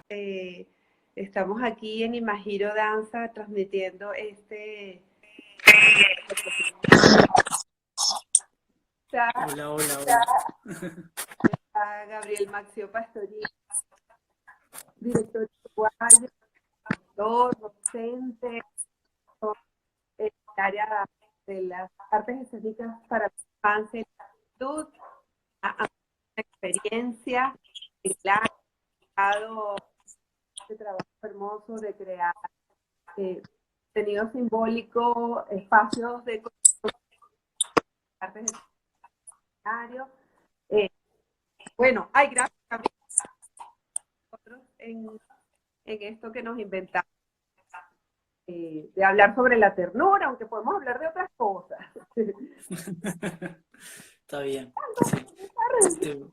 Estamos aquí en Imagiro Danza transmitiendo está, Hola, hola, hola. está Gabriel Maxio Pastori, director uruguayo, docente en el área de las artes escénicas para la infancia y la juventud, a una experiencia en la dado este trabajo hermoso de crear contenido simbólico, espacios de artes escenarios. Eh, bueno, hay gracias a nosotros en esto que nos inventamos, de hablar sobre la ternura, aunque podemos hablar de otras cosas. Está bien, sí. Este,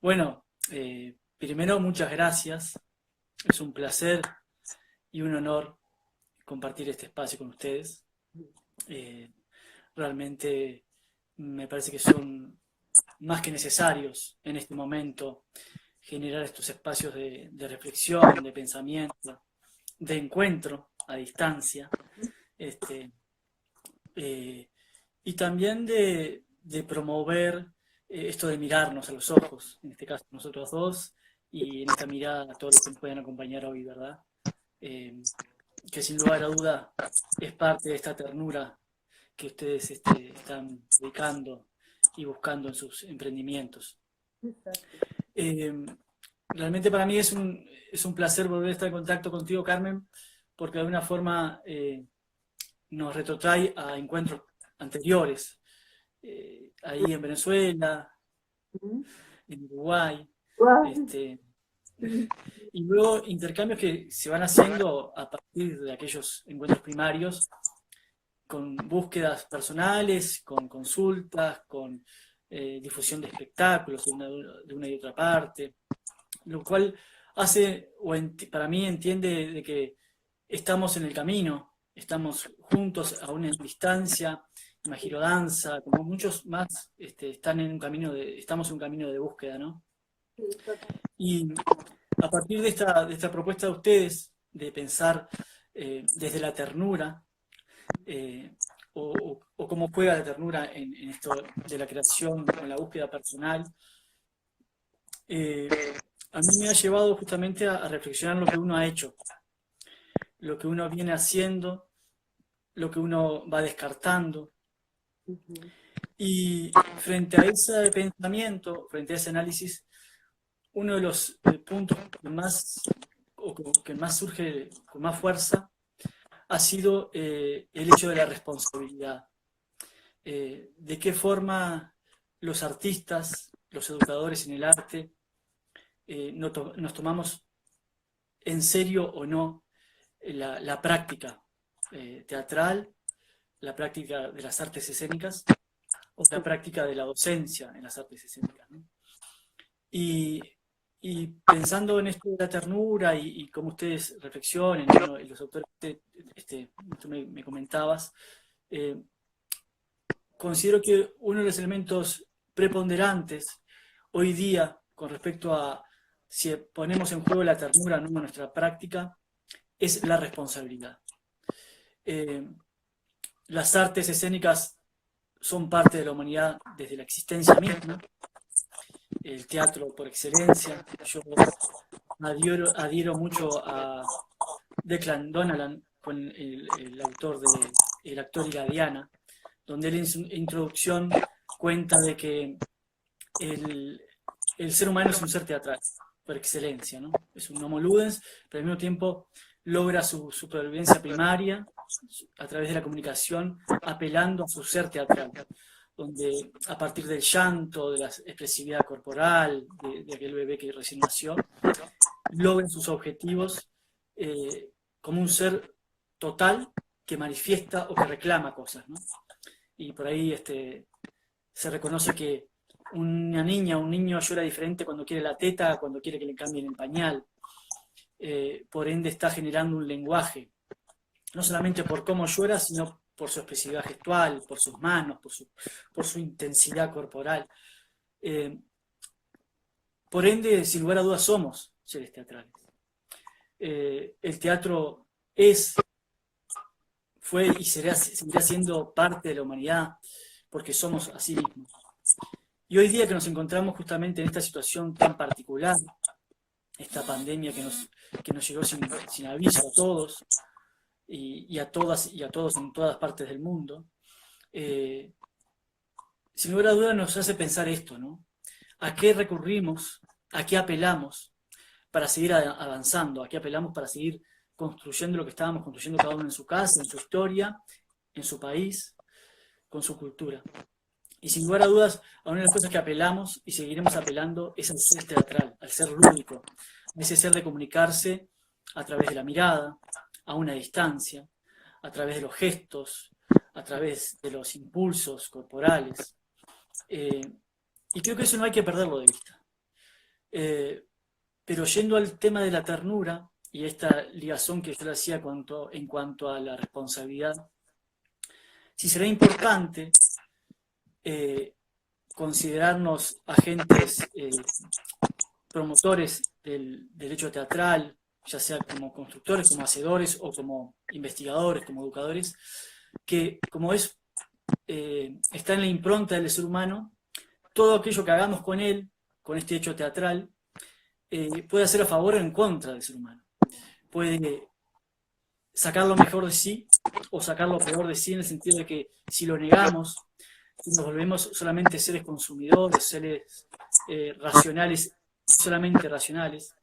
bueno, primero muchas gracias. Es un placer y un honor compartir este espacio con ustedes. Eh, Realmente me parece que son más que necesarios en este momento generar estos espacios de reflexión, de pensamiento, de encuentro a distancia. Este, eh, y también de promover esto de mirarnos a los ojos, en este caso nosotros dos, y en esta mirada a todos los que nos pueden acompañar hoy, ¿verdad? Eh, que sin lugar a duda es parte de esta ternura que ustedes están dedicando y buscando en sus emprendimientos. Eh, Realmente para mí es un placer volver a estar en contacto contigo, Carmen, porque de alguna forma nos retrotrae a encuentros anteriores, ahí en Venezuela, en Uruguay, este, y luego intercambios que se van haciendo a partir de aquellos encuentros primarios, con búsquedas personales, con consultas, con difusión de espectáculos de una y otra parte, lo cual hace, para mí entiende de que estamos en el camino, estamos juntos a una distancia. Imagino Danza, como muchos más, están en un camino estamos en un camino de búsqueda, ¿no? Y a partir de esta propuesta de ustedes, de pensar desde la ternura, o cómo juega la ternura en esto de la creación o en la búsqueda personal, eh, a mí me ha llevado justamente a reflexionar lo que uno ha hecho, lo que uno viene haciendo, lo que uno va descartando. Y frente a ese pensamiento, frente a ese análisis, uno de los puntos que más surge con más fuerza ha sido el hecho de la responsabilidad. De qué forma los artistas, los educadores en el arte, nos tomamos en serio o no la práctica teatral, la práctica de las artes escénicas o la práctica de la docencia en las artes escénicas, ¿no? Y, y pensando en esto de la ternura y cómo ustedes reflexionen, bueno, y los autores que tú me comentabas, eh, considero que uno de los elementos preponderantes hoy día con respecto a si ponemos en juego la ternura o no en nuestra práctica es la responsabilidad. Eh, las artes escénicas son parte de la humanidad desde la existencia misma, el teatro por excelencia. Yo adhiero mucho a Declan Donnellan, con el autor de El actor y la Diana, donde él en su introducción cuenta de que el, el ser humano es un ser teatral, por excelencia, ¿no? Es un homo ludens, pero al mismo tiempo logra su supervivencia primaria a través de la comunicación, apelando a su ser teatral, donde a partir del llanto, de la expresividad corporal, de aquel bebé que recién nació, logran sus objetivos como un ser total que manifiesta o que reclama cosas, ¿no? Y por ahí se reconoce que una niña o un niño llora diferente cuando quiere la teta, cuando quiere que le cambien el pañal. Por ende está generando un lenguaje, no solamente por cómo llora, sino por su expresividad gestual, por sus manos, por su intensidad corporal. Por ende, sin lugar a dudas, seres teatrales. El teatro fue y seguirá siendo parte de la humanidad porque somos así mismos. Y hoy día que nos encontramos justamente en esta situación tan particular, esta pandemia que nos llegó sin aviso a todos y a todas y a todos en todas partes del mundo, sin lugar a dudas nos hace pensar esto, ¿no? ¿A qué recurrimos? ¿A qué apelamos para seguir avanzando? ¿A qué apelamos para seguir construyendo lo que estábamos construyendo cada uno en su casa, en su historia, en su país, con su cultura? Y sin lugar a dudas, a una de las cosas que apelamos y seguiremos apelando es al ser teatral, al ser lúdico, a ese ser de comunicarse a través de la mirada, a una distancia, a través de los gestos, a través de los impulsos corporales. Y creo que eso no hay que perderlo de vista. Pero yendo al tema de la ternura y esta ligazón que yo le hacía en cuanto a la responsabilidad, sí será importante considerarnos agentes promotores del derecho teatral, ya sea como constructores, como hacedores o como investigadores, como educadores, que como está en la impronta del ser humano, todo aquello que hagamos con él, con este hecho teatral, puede ser a favor o en contra del ser humano. Puede sacar lo mejor de sí o sacar lo peor de sí, en el sentido de que si lo negamos, si nos volvemos solamente seres consumidores, seres racionales, solamente racionales,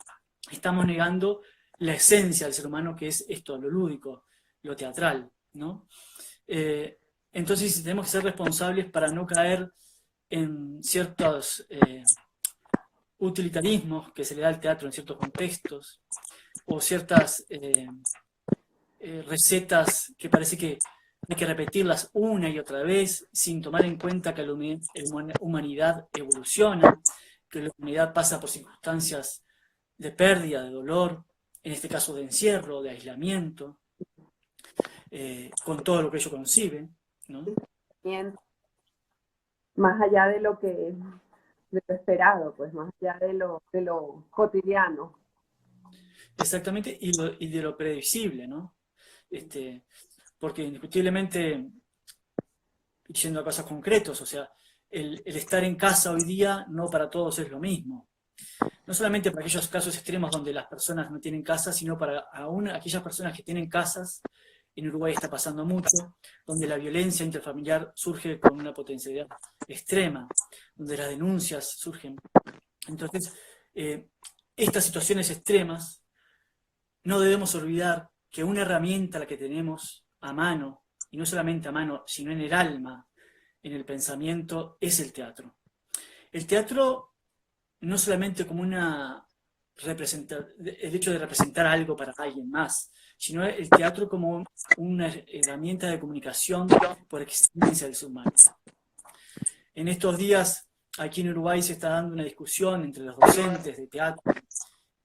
estamos negando la esencia del ser humano, que es esto, lo lúdico, lo teatral, ¿no? Entonces tenemos que ser responsables para no caer en ciertos utilitarismos que se le da al teatro en ciertos contextos, o ciertas recetas que parece que hay que repetirlas una y otra vez sin tomar en cuenta que la humanidad evoluciona, que la humanidad pasa por circunstancias de pérdida, de dolor, en este caso de encierro, de aislamiento, con todo lo que ello concibe, ¿no? Más allá de lo esperado, pues más allá de lo cotidiano. Exactamente, y de lo predecible, ¿no? Porque indiscutiblemente, yendo a casos concretos, o sea, el estar en casa hoy día no para todos es lo mismo. No solamente para aquellos casos extremos donde las personas no tienen casa, sino para aún aquellas personas que tienen casas. En Uruguay está pasando mucho, donde la violencia intrafamiliar surge con una potencialidad extrema, donde las denuncias surgen. Entonces, estas situaciones extremas, no debemos olvidar que una herramienta la que tenemos a mano, y no solamente a mano, sino en el alma, en el pensamiento, es el teatro. El teatro no solamente como el hecho de representar algo para alguien más, sino el teatro como una herramienta de comunicación por excelencia del ser humano. En estos días, aquí en Uruguay se está dando una discusión entre los docentes de teatro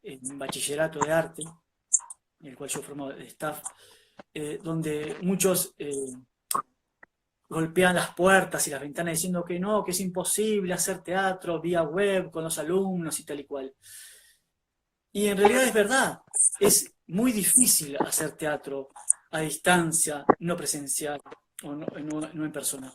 en bachillerato de arte, en el cual yo formo de staff, donde muchos golpean las puertas y las ventanas diciendo que no, que es imposible hacer teatro vía web con los alumnos y tal y cual. Y en realidad es verdad, es muy difícil hacer teatro a distancia, no presencial o no en persona.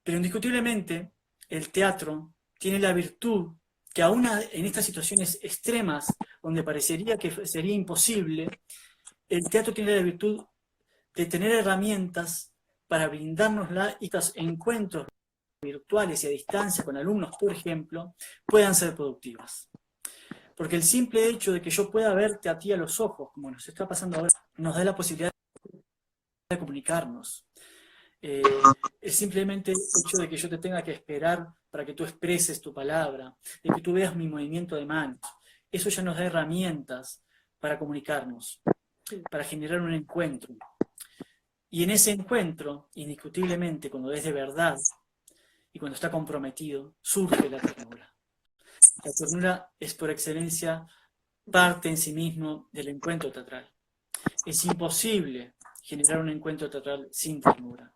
Pero indiscutiblemente el teatro tiene la virtud que aún en estas situaciones extremas, donde parecería que sería imposible, el teatro tiene la virtud de tener herramientas para brindárnosla y estos encuentros virtuales y a distancia con alumnos, por ejemplo, puedan ser productivas. Porque el simple hecho de que yo pueda verte a ti a los ojos, como nos está pasando ahora, nos da la posibilidad de comunicarnos. Es simplemente el hecho de que yo te tenga que esperar para que tú expreses tu palabra, de que tú veas mi movimiento de manos. Eso ya nos da herramientas para comunicarnos, para generar un encuentro. Y en ese encuentro, indiscutiblemente, cuando es de verdad y cuando está comprometido, surge la ternura. La ternura es por excelencia parte en sí mismo del encuentro teatral. Es imposible generar un encuentro teatral sin ternura.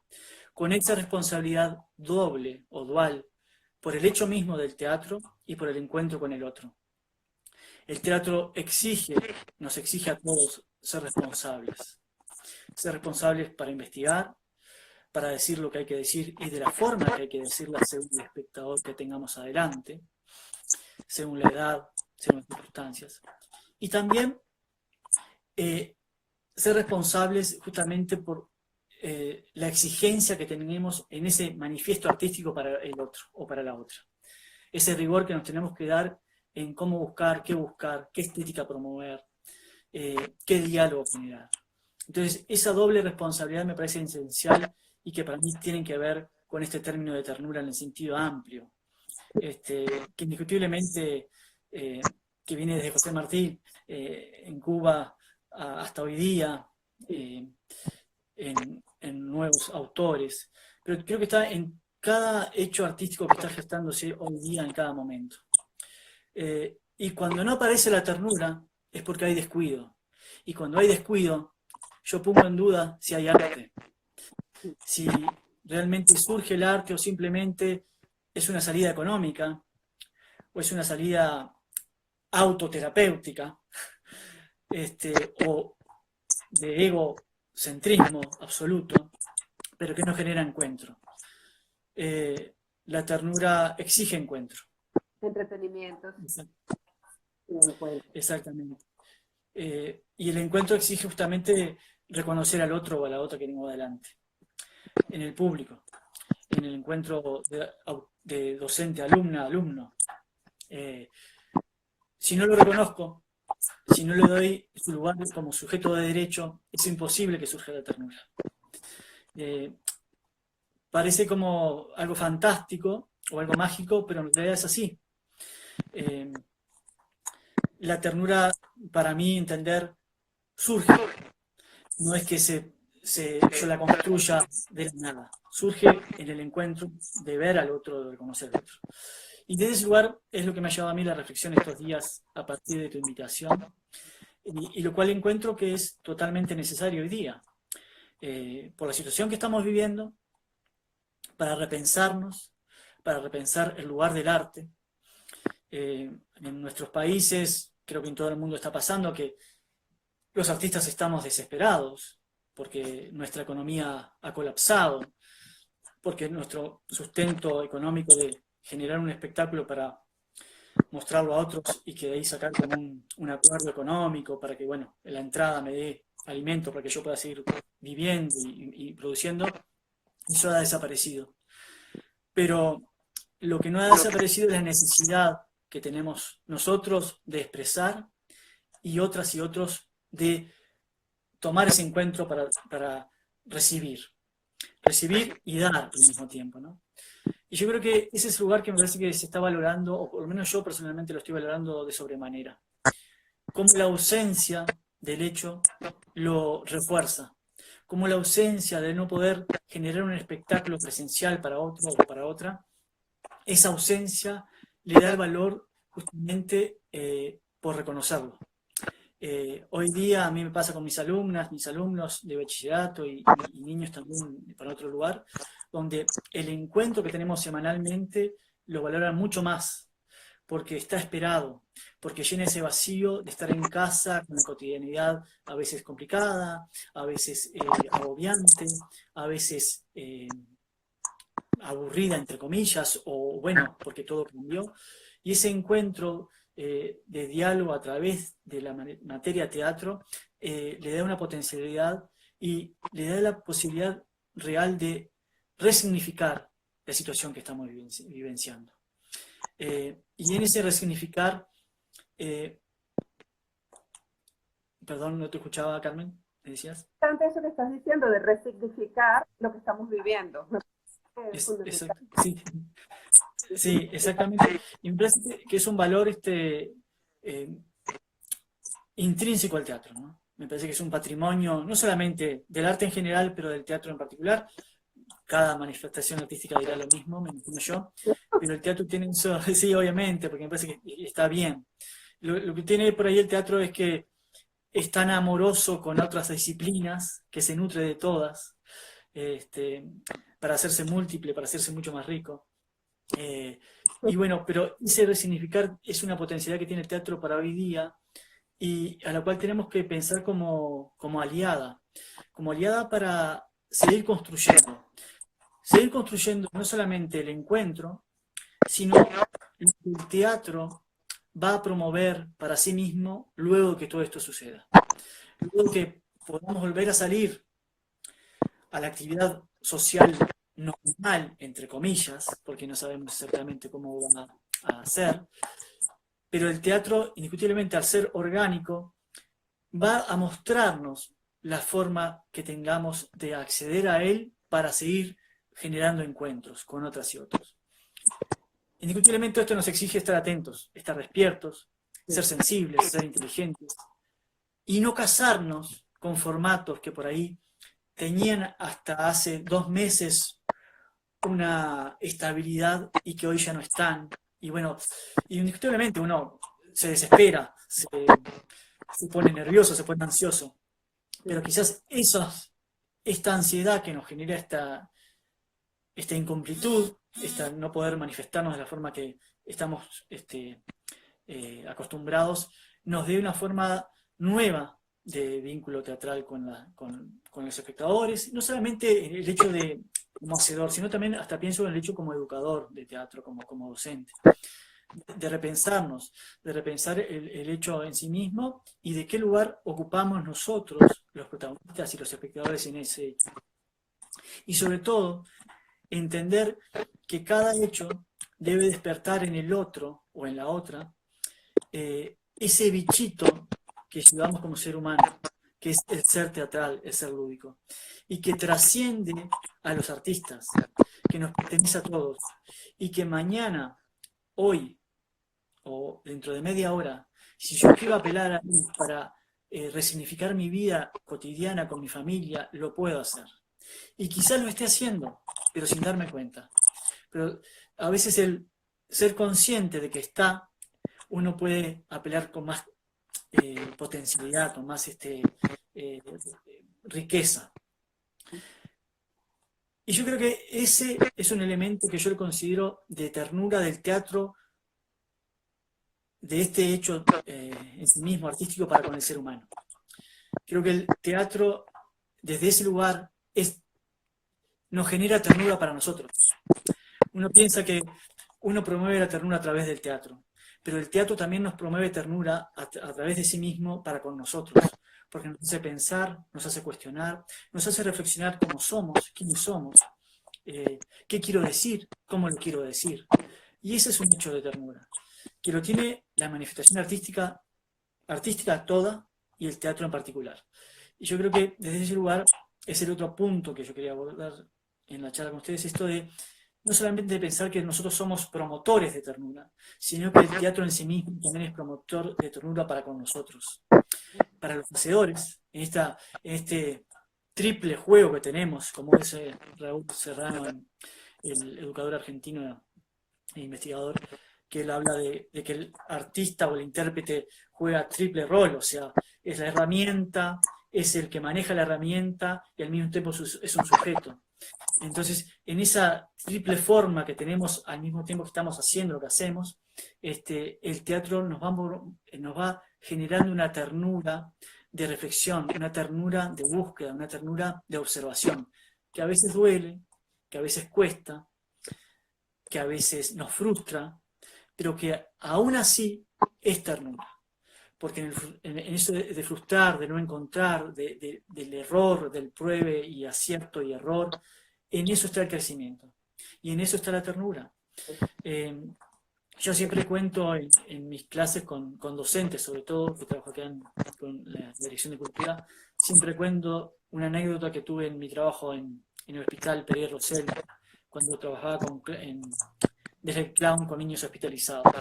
Con esa responsabilidad doble o dual por el hecho mismo del teatro y por el encuentro con el otro. El teatro nos exige a todos ser responsables. Ser responsables para investigar, para decir lo que hay que decir y de la forma que hay que decirla según el espectador que tengamos adelante, según la edad, según las circunstancias. Y también ser responsables justamente por la exigencia que tenemos en ese manifiesto artístico para el otro o para la otra. Ese rigor que nos tenemos que dar en cómo buscar, qué estética promover, qué diálogo generar. Entonces, esa doble responsabilidad me parece esencial y que para mí tienen que ver con este término de ternura en el sentido amplio, que indiscutiblemente que viene desde José Martí en Cuba hasta hoy día, en nuevos autores, pero creo que está en cada hecho artístico que está gestándose hoy día en cada momento. Y cuando no aparece la ternura es porque hay descuido. Y cuando hay descuido, yo pongo en duda si hay arte. Si realmente surge el arte o simplemente es una salida económica o es una salida autoterapéutica o de egocentrismo absoluto, pero que no genera encuentro. La ternura exige encuentro. Entretenimiento. Exactamente. Y el encuentro exige justamente reconocer al otro o a la otra que tengo adelante, en el público, en el encuentro de docente, alumna, alumno. Si no lo reconozco, si no le doy su lugar como sujeto de derecho, es imposible que surja la ternura. Parece como algo fantástico o algo mágico, pero en realidad es así. La ternura, para mí entender, surge. No es que yo la construya de la nada. Surge en el encuentro de ver al otro, de reconocer al otro. Y desde ese lugar es lo que me ha llevado a mí la reflexión estos días a partir de tu invitación, y lo cual encuentro que es totalmente necesario hoy día, por la situación que estamos viviendo, para repensarnos, para repensar el lugar del arte. En nuestros países, creo que en todo el mundo está pasando que los artistas estamos desesperados porque nuestra economía ha colapsado, porque nuestro sustento económico de generar un espectáculo para mostrarlo a otros y que de ahí sacar como un acuerdo económico para que, bueno, la entrada me dé alimento para que yo pueda seguir viviendo y produciendo, eso ha desaparecido. Pero lo que no ha desaparecido es la necesidad que tenemos nosotros de expresar y otras y otros de tomar ese encuentro para recibir y dar al mismo tiempo, ¿no? Y yo creo que ese es el lugar que me parece que se está valorando, o por lo menos yo personalmente lo estoy valorando de sobremanera. Cómo la ausencia del hecho lo refuerza, cómo la ausencia de no poder generar un espectáculo presencial para otro o para otra, esa ausencia le da el valor justamente por reconocerlo. Hoy día a mí me pasa con mis alumnas, mis alumnos de bachillerato y niños también para otro lugar, donde el encuentro que tenemos semanalmente lo valoran mucho más, porque está esperado, porque llena ese vacío de estar en casa con la cotidianidad a veces complicada, a veces agobiante, a veces aburrida, entre comillas, o bueno, porque todo cambió. Y ese encuentro de diálogo a través de la materia teatro le da una potencialidad y le da la posibilidad real de resignificar la situación que estamos vivenciando. Y en ese resignificar, perdón, no te escuchaba, Carmen, ¿me decías? Eso que estás diciendo de resignificar lo que estamos viviendo. Sí. Sí, exactamente. Y me parece que es un valor intrínseco al teatro, ¿no? Me parece que es un patrimonio, no solamente del arte en general, pero del teatro en particular. Cada manifestación artística dirá lo mismo, me imagino yo. Pero el teatro tiene eso, sí, obviamente, porque me parece que está bien. Lo que tiene por ahí el teatro es que es tan amoroso con otras disciplinas, que se nutre de todas, para hacerse múltiple, para hacerse mucho más rico. Y bueno, pero ese resignificar es una potencialidad que tiene el teatro para hoy día y a la cual tenemos que pensar como aliada para seguir construyendo no solamente el encuentro, sino lo que el teatro va a promover para sí mismo luego que todo esto suceda. Luego que podamos volver a salir a la actividad social normal, entre comillas, porque no sabemos exactamente cómo van a ser, pero el teatro, indiscutiblemente, al ser orgánico, va a mostrarnos la forma que tengamos de acceder a él para seguir generando encuentros con otras y otros. Indiscutiblemente esto nos exige estar atentos, estar despiertos, ser sensibles, ser inteligentes y no casarnos con formatos que por ahí tenían hasta hace 2 meses una estabilidad y que hoy ya no están. Y bueno, indiscutiblemente uno se desespera, se pone nervioso, se pone ansioso, pero quizás esta ansiedad que nos genera esta incompletud, esta no poder manifestarnos de la forma que estamos acostumbrados, nos dé una forma nueva de vínculo teatral con los espectadores, no solamente el hecho de como hacedor, sino también hasta pienso en el hecho como educador de teatro, como docente, de repensarnos, de repensar el hecho en sí mismo y de qué lugar ocupamos nosotros, los protagonistas y los espectadores en ese hecho. Y sobre todo, entender que cada hecho debe despertar en el otro o en la otra ese bichito que llevamos como ser humano, que es el ser teatral, el ser lúdico, y que trasciende a los artistas, que nos pertenece a todos, y que mañana, hoy o dentro de media hora, si yo quiero apelar a mí para resignificar mi vida cotidiana con mi familia, lo puedo hacer. Y quizás lo esté haciendo, pero sin darme cuenta. Pero a veces el ser consciente de que está, uno puede apelar con más potencialidad, con más riqueza. Y yo creo que ese es un elemento que yo considero de ternura del teatro, de este hecho en sí mismo artístico para con el ser humano. Creo que el teatro, desde ese lugar, nos genera ternura para nosotros. Uno piensa que uno promueve la ternura a través del teatro, pero el teatro también nos promueve ternura a través de sí mismo para con nosotros, porque nos hace pensar, nos hace cuestionar, nos hace reflexionar cómo somos, quiénes somos, qué quiero decir, cómo lo quiero decir. Y ese es un hecho de ternura, que lo tiene la manifestación artística toda y el teatro en particular. Y yo creo que desde ese lugar es el otro punto que yo quería abordar en la charla con ustedes, esto de no solamente de pensar que nosotros somos promotores de ternura, sino que el teatro en sí mismo también es promotor de ternura para con nosotros. Para los hacedores, en este triple juego que tenemos, como dice Raúl Serrano, el educador argentino e investigador, que él habla de que el artista o el intérprete juega triple rol, o sea, es la herramienta, es el que maneja la herramienta y al mismo tiempo es un sujeto. Entonces, en esa triple forma que tenemos al mismo tiempo que estamos haciendo lo que hacemos, el teatro nos va generando una ternura de reflexión, una ternura de búsqueda, una ternura de observación, que a veces duele, que a veces cuesta, que a veces nos frustra, pero que aún así es ternura. Porque en eso de frustrar, de no encontrar, del error, del pruebe y acierto y error, en eso está el crecimiento. Y en eso está la ternura. Yo siempre cuento en mis clases con docentes, sobre todo, que trabajo acá con la Dirección de Cultura, siempre cuento una anécdota que tuve en mi trabajo en el Hospital Pérez Rosell, cuando trabajaba desde el clown con niños hospitalizados.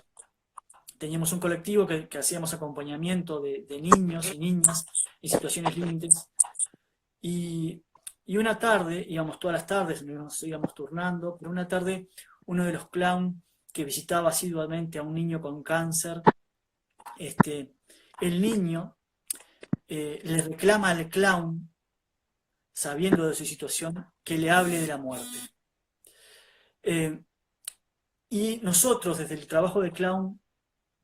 Teníamos un colectivo que hacíamos acompañamiento de niños y niñas en situaciones límites. Y una tarde, íbamos todas las tardes, nos íbamos turnando, pero una tarde uno de los clowns que visitaba asiduamente a un niño con cáncer, el niño le reclama al clown, sabiendo de su situación, que le hable de la muerte. Y nosotros, desde el trabajo de clown,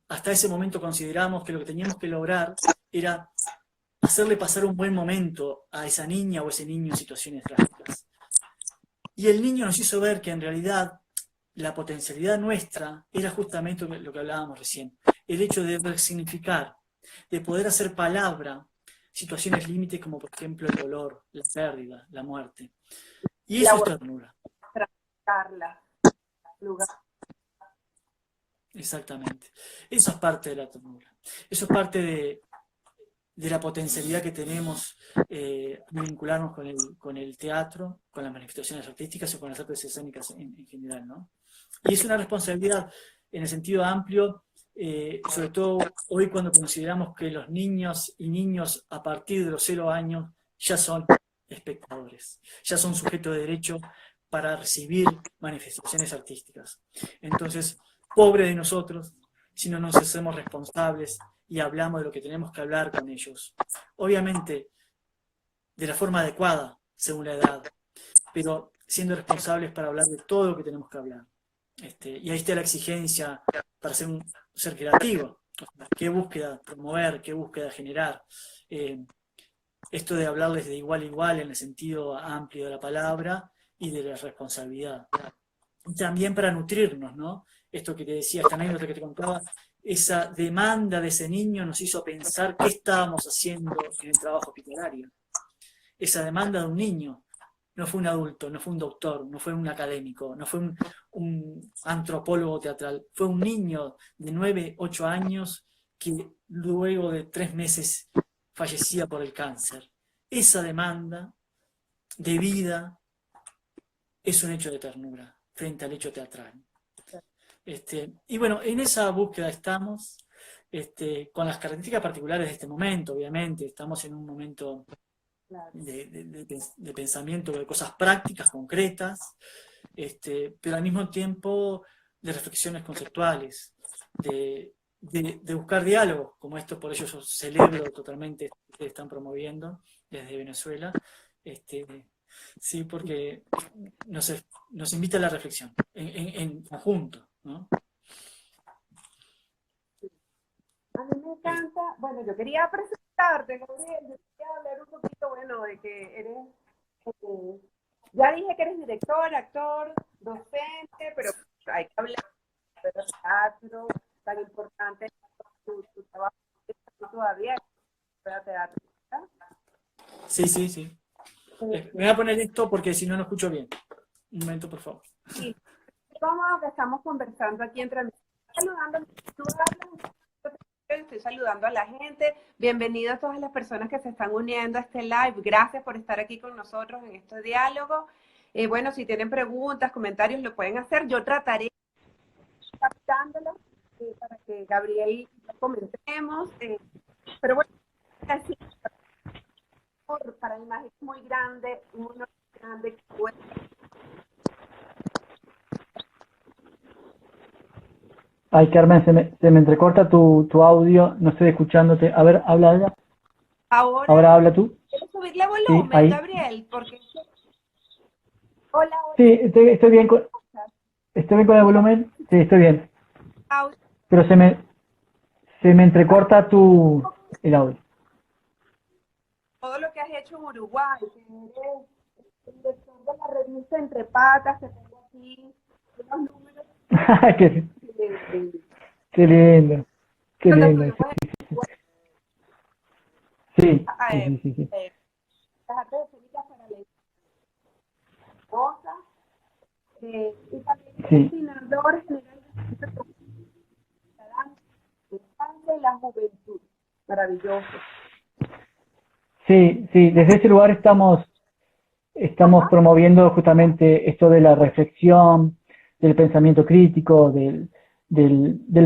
hasta ese momento consideramos que lo que teníamos que lograr era hacerle pasar un buen momento a esa niña o ese niño en situaciones drásticas. Y el niño nos hizo ver que en realidad la potencialidad nuestra era justamente lo que hablábamos recién, el hecho de resignificar, de poder hacer palabra situaciones límites como por ejemplo el dolor, la pérdida, la muerte. Y eso es ternura. Transformarla, lugar. Exactamente. Eso es parte de la ternura. Eso es parte de la potencialidad que tenemos de vincularnos con el teatro, con las manifestaciones artísticas o con las artes escénicas en general, ¿no? Y es una responsabilidad en el sentido amplio, sobre todo hoy cuando consideramos que los niños y niños a partir de los 0 años ya son espectadores, ya son sujetos de derecho para recibir manifestaciones artísticas. Entonces, pobre de nosotros si no nos hacemos responsables y hablamos de lo que tenemos que hablar con ellos. Obviamente, de la forma adecuada, según la edad, pero siendo responsables para hablar de todo lo que tenemos que hablar. Y ahí está la exigencia para ser un ser creativo. ¿Qué búsqueda promover? ¿Qué búsqueda generar? Esto de hablarles de igual a igual en el sentido amplio de la palabra y de la responsabilidad. Y también para nutrirnos, ¿no? Esto que te decía, esta anécdota que te contaba, esa demanda de ese niño nos hizo pensar qué estábamos haciendo en el trabajo hospitalario. Esa demanda de un niño, no fue un adulto, no fue un doctor, no fue un académico, no fue un antropólogo teatral, fue un niño de 9, 8 años que luego de 3 meses fallecía por el cáncer. Esa demanda de vida es un hecho de ternura frente al hecho teatral. Y bueno, en esa búsqueda estamos, con las características particulares de este momento, obviamente. Estamos en un momento de pensamiento de cosas prácticas, concretas, pero al mismo tiempo de reflexiones conceptuales, de buscar diálogos, como esto, por ello yo celebro totalmente que ustedes están promoviendo desde Venezuela, sí, porque nos invita a la reflexión, en conjunto, ¿no? A mí me encanta, bueno, yo quería presentarte, Gabriel, yo quería hablar un poquito, bueno, de que eres, ya dije que eres director, actor, docente, pero hay que hablar de teatro, tan importante tu trabajo todavía, de teatro, ¿verdad? Sí. Me voy a poner esto porque si no, no escucho bien. Un momento, por favor. Sí, como que estamos conversando aquí entre nosotros, estoy saludando a la gente. Bienvenidos a todas las personas que se están uniendo a este live. Gracias por estar aquí con nosotros en este diálogo. Bueno, si tienen preguntas, comentarios, lo pueden hacer. Yo trataré captándolos para que Gabriel comentemos. Pero bueno, así, para la imagen muy grande, uno grande que puede. Ay, Carmen, se me entrecorta tu audio, no estoy escuchándote. A ver, habla ella. Ahora habla tú. ¿Quieres subirle volumen, sí, Gabriel? Porque... Hola. Sí, estoy bien con el volumen. Sí, estoy bien. Pero se me entrecorta el audio. Todo lo que has hecho en Uruguay, que eres el director de la revista Entre Patas, que tengo aquí unos números. Qué lindo. Qué lindo. Sí. Las artes escénicas para la esposa. Y también coordinador general de la juventud. Maravilloso. Sí, desde ese lugar estamos promoviendo justamente esto de la reflexión, del pensamiento crítico, del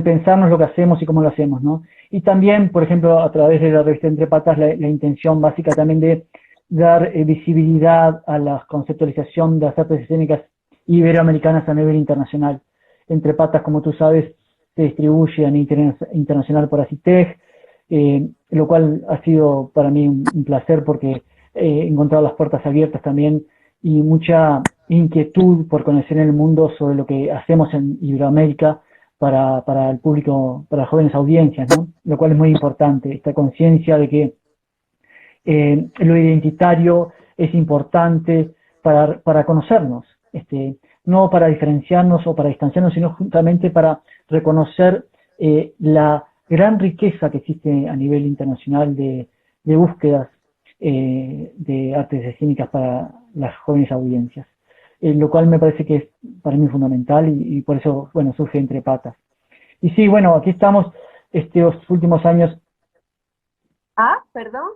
pensarnos lo que hacemos y cómo lo hacemos, ¿no? Y también, por ejemplo, a través de la revista Entre Patas, la intención básica también de dar visibilidad a la conceptualización de las artes escénicas iberoamericanas a nivel internacional. Entre Patas, como tú sabes, se distribuye a nivel internacional por ACITEG, lo cual ha sido para mí un placer porque he encontrado las puertas abiertas también y mucha inquietud por conocer el mundo sobre lo que hacemos en Iberoamérica para el público, para las jóvenes audiencias, ¿no? Lo cual es muy importante, esta conciencia de que lo identitario es importante para conocernos, no para diferenciarnos o para distanciarnos, sino justamente para reconocer la gran riqueza que existe a nivel internacional de búsquedas de artes escénicas para las jóvenes audiencias, lo cual me parece que es para mí fundamental y por eso, bueno, surge Entre Patas. Y sí, bueno, aquí estamos estos últimos años. Perdón.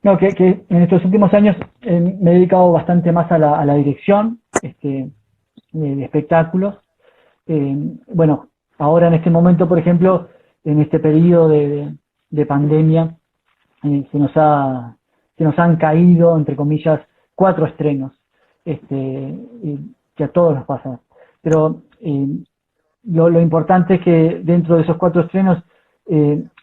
No, que en estos últimos años me he dedicado bastante más a la dirección de espectáculos. Bueno, ahora en este momento, por ejemplo, en este periodo de pandemia, se nos han caído, entre comillas, 4 estrenos, que a todos nos pasa. Pero lo importante es que dentro de esos 4 estrenos,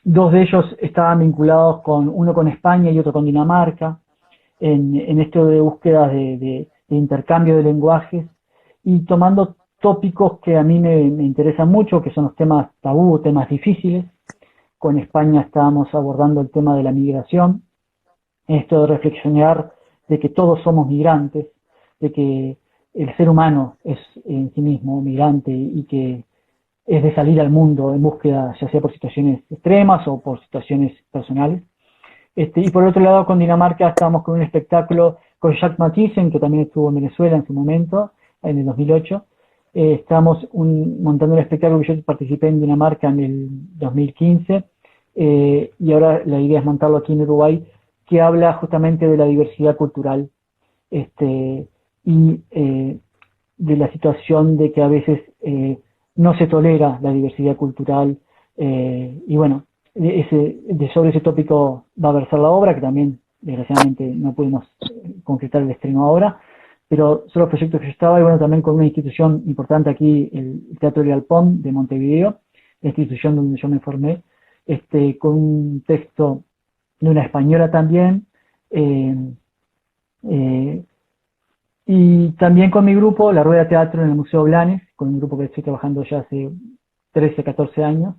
2 de ellos estaban vinculados uno con España y otro con Dinamarca, en esto de búsquedas de intercambio de lenguajes y tomando tópicos que a mí me interesan mucho, que son los temas tabú, temas difíciles. Con España estábamos abordando el tema de la migración, esto de reflexionar de que todos somos migrantes, de que el ser humano es en sí mismo migrante y que es de salir al mundo en búsqueda, ya sea por situaciones extremas o por situaciones personales. Y por otro lado, con Dinamarca estábamos con un espectáculo con Jacques Mathiesen, que también estuvo en Venezuela en su momento, en el 2008. Estábamos montando un espectáculo que yo participé en Dinamarca en el 2015, y ahora la idea es montarlo aquí en Uruguay, que habla justamente de la diversidad cultural y de la situación de que a veces no se tolera la diversidad cultural, y bueno, sobre ese tópico va a versar la obra, que también desgraciadamente no pudimos concretar el estreno ahora, pero son los proyectos que yo estaba, y bueno, también con una institución importante aquí, el Teatro El Galpón de Montevideo, la institución donde yo me formé, con un texto de una española también, y también con mi grupo, La Rueda Teatro en el Museo Blanes, con un grupo que estoy trabajando ya hace 13, 14 años,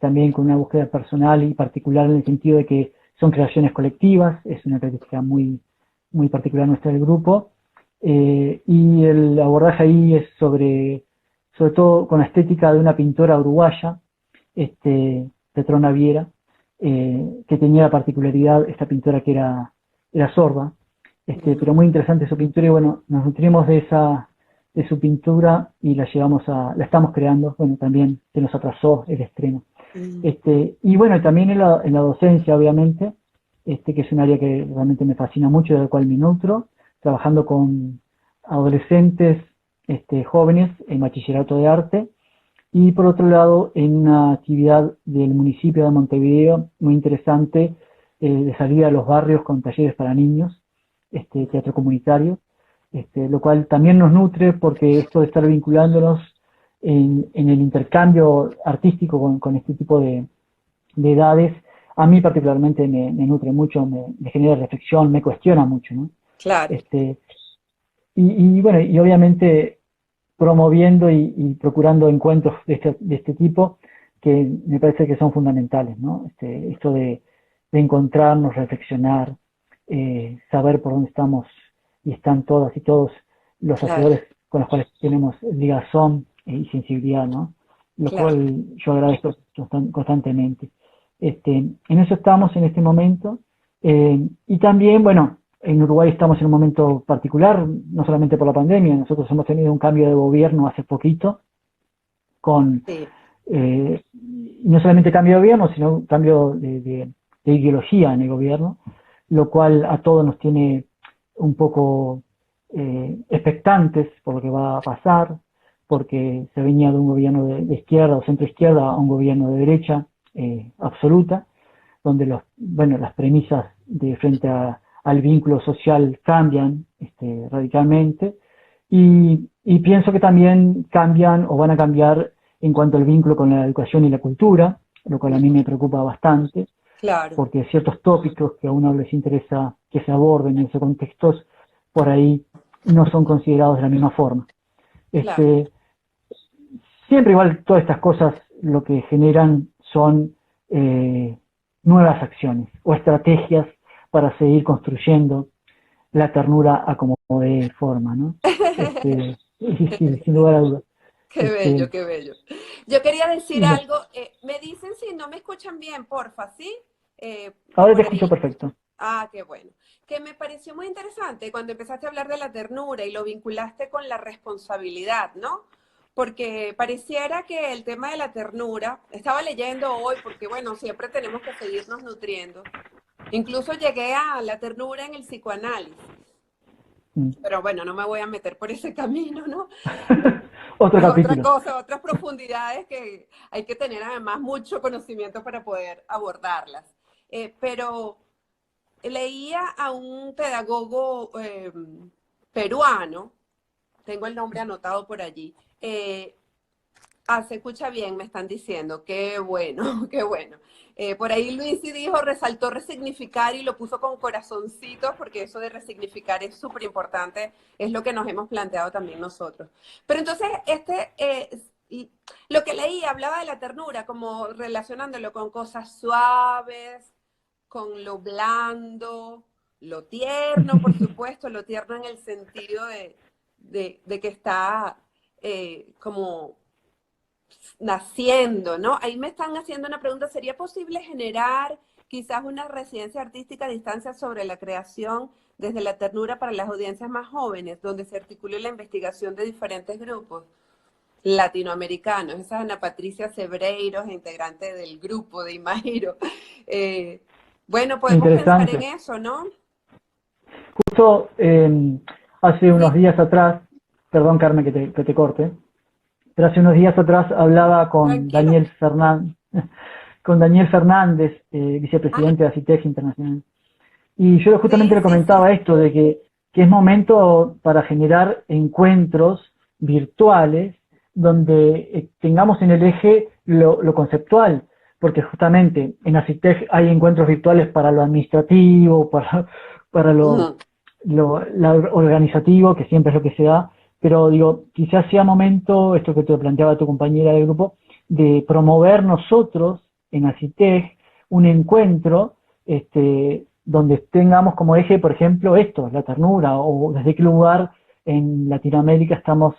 también con una búsqueda personal y particular en el sentido de que son creaciones colectivas, es una característica muy, muy particular nuestra del grupo, y el abordaje ahí es sobre todo con la estética de una pintora uruguaya, Petrona Viera, que tenía la particularidad, esta pintora que era sorda, pero muy interesante su pintura, y bueno, nos nutrimos de su pintura y la estamos creando. Bueno, también se nos atrasó el estreno. Y bueno, también en la docencia, obviamente, que es un área que realmente me fascina mucho, de la cual me nutro, trabajando con adolescentes jóvenes en bachillerato de arte, y por otro lado en una actividad del municipio de Montevideo muy interesante, de salir a los barrios con talleres para niños, teatro comunitario, lo cual también nos nutre, porque esto de estar vinculándonos en el intercambio artístico con este tipo de edades, a mí particularmente me nutre mucho, me genera reflexión, me cuestiona mucho, ¿no? Claro. Y bueno, y obviamente promoviendo y procurando encuentros de este tipo, que me parece que son fundamentales, ¿no? Esto de encontrarnos, reflexionar, saber por dónde estamos y están todas y todos los hacedores con los cuales tenemos ligazón y sensibilidad, ¿no? Lo cual yo agradezco constantemente. En eso estamos en este momento, y también, bueno, en Uruguay estamos en un momento particular, no solamente por la pandemia. Nosotros hemos tenido un cambio de gobierno hace poquito, no solamente cambio de gobierno, sino un cambio de ideología en el gobierno, lo cual a todos nos tiene un poco expectantes por lo que va a pasar, porque se venía de un gobierno de izquierda o centro izquierda a un gobierno de derecha absoluta, donde las premisas de frente al vínculo social cambian radicalmente, y pienso que también cambian o van a cambiar en cuanto al vínculo con la educación y la cultura, lo cual a mí me preocupa bastante, porque ciertos tópicos que a uno les interesa que se aborden en esos contextos, por ahí no son considerados de la misma forma. Claro. Siempre igual todas estas cosas lo que generan son nuevas acciones o estrategias para seguir construyendo la ternura a como de forma, ¿no? Sí, sin lugar a dudas. Qué bello, qué bello. Yo quería decir algo. Me dicen si no me escuchan bien, porfa, ¿sí? Ahora te Por escucho ahí. perfecto. Ah, qué bueno. Que me pareció muy interesante cuando empezaste a hablar de la ternura y lo vinculaste con la responsabilidad, ¿no? Porque pareciera que el tema de la ternura, estaba leyendo hoy, porque bueno, siempre tenemos que seguirnos nutriendo. Incluso llegué a la ternura en el psicoanálisis, Mm. pero bueno, no me voy a meter por ese camino, ¿no? Otro Es otra capítulo. cosa, otras profundidades que hay que tener además mucho conocimiento para poder abordarlas. Pero leía a un pedagogo peruano, tengo el nombre anotado por allí, se escucha bien, me están diciendo, qué bueno, qué bueno. Por ahí Luisi dijo, resaltó resignificar y lo puso con corazoncitos, porque eso de resignificar es súper importante, es lo que nos hemos planteado también nosotros. Pero entonces, lo que leí hablaba de la ternura, como relacionándolo con cosas suaves, con lo blando, lo tierno, por supuesto, lo tierno en el sentido de que está como naciendo, ¿no? Ahí me están haciendo una pregunta, ¿sería posible generar quizás una residencia artística a distancia sobre la creación desde la ternura para las audiencias más jóvenes, donde se articule la investigación de diferentes grupos latinoamericanos? Esa es Ana Patricia Cebreiros, integrante del grupo de Imairo. Bueno, podemos pensar en Interesante. eso, ¿no? Justo hace unos Sí. días atrás, perdón Carmen que te corte, pero hace unos días atrás hablaba Tranquilo. Con Daniel Fernández, Ah, vicepresidente de ACITEG Internacional. Y yo justamente sí, le sí, sí. comentaba esto de que es momento para generar encuentros virtuales donde tengamos en el eje lo conceptual, porque justamente en ACITEG hay encuentros virtuales para lo administrativo, para Ujú. lo organizativo, que siempre es lo que se da, pero digo, quizás sea momento, esto que te planteaba tu compañera de grupo, de promover nosotros en ACITEG un encuentro donde tengamos como eje, por ejemplo, esto, la ternura, o desde qué lugar en Latinoamérica estamos